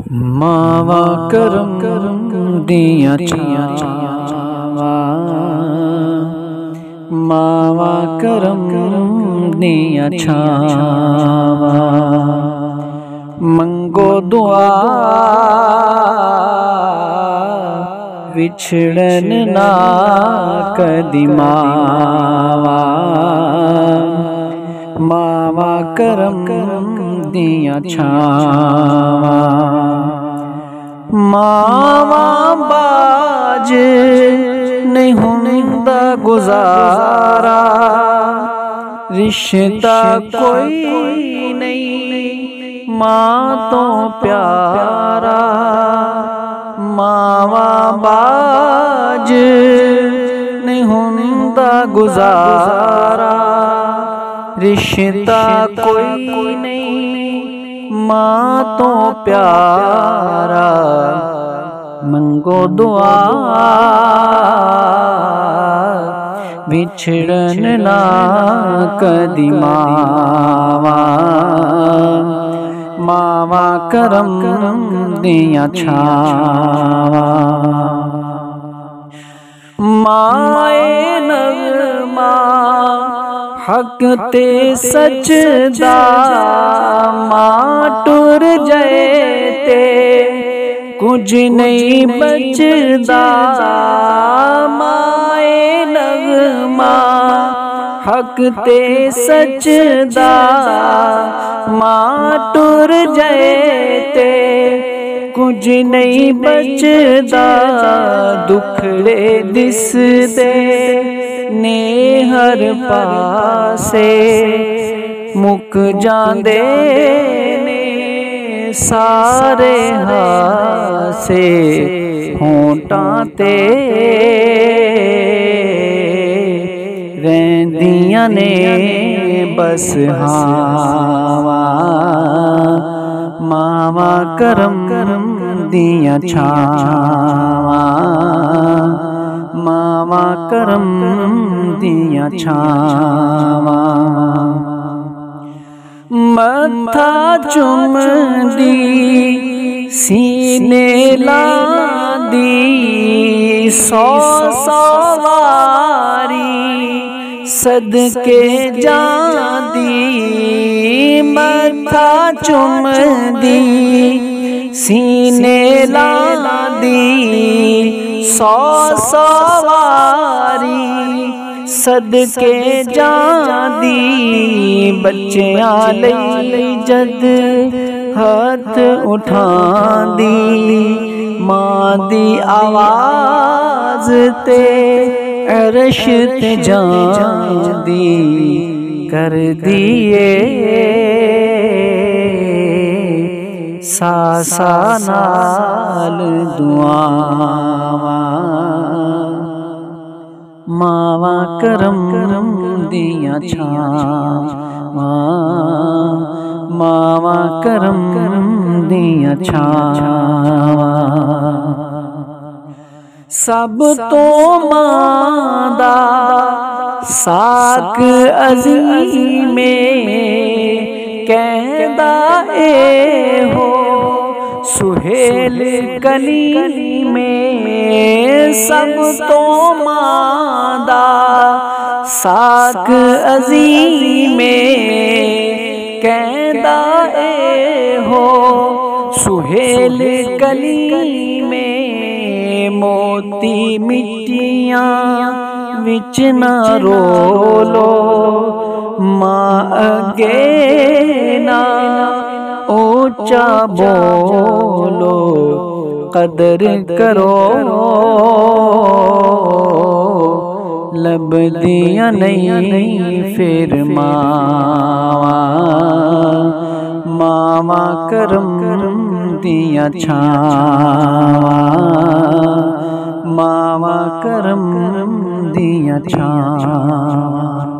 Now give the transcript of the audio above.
मावा करम दिया छावा, मावा करम दिया छावा। मंगो दुआ विछड़न ना कदी मावा, मावा करम दिया छावा। मावा बाज नहीं हुंदा गुजारा, रिश्ता कोई नहीं माँ तो प्यारा। मावा बाज नहीं हुंदा गुजारा, रिश्ता कोई नहीं माँ तो प्यारा। मंगो दुआ विछड़न ना कदी मावा, मावा करम दिया छावा। माए नगमा हक ते सचदा, मां टुर जाए ते कुछ नहीं बचदा। माए नगमा हक ते सचदा, मां टुर जाए ते कुछ नहीं बचदा। दुखड़े दिसदे ने हर पासे, मुक जांदे ने सारे हासे। होंटां ते रहिंदियां ने बस हावा, मावा करम दिया छावा, मावा करम दिया छावा। मत्था चुमदी सीने लादी, सौ सवारी सदके जांदी। मत्था चुमदी सीने लादी, सौ सवारी सदके जांदी। बच्चियां लई जद हथ उठांदी, मां दी आवाज़ ते अरश ते जांदी। कर दिए सासा नाल दुआवा, मावा करम दिया छावा, मावा करम दिया छावा। सब तो मां दा साक अज़ीमे, कहदा ए हो सुहेल गली में। सब तो मां दा साक अज़ीमे, कहदा ए हो सुहेल गली में। मोती मिट्टियां विच ना रोलो, मां अगे ना ऊंचा बोलो। कदर करो लभदियां नहीं फिर मावा, मावा करम दिया छावा, मावा करम दिया छावा।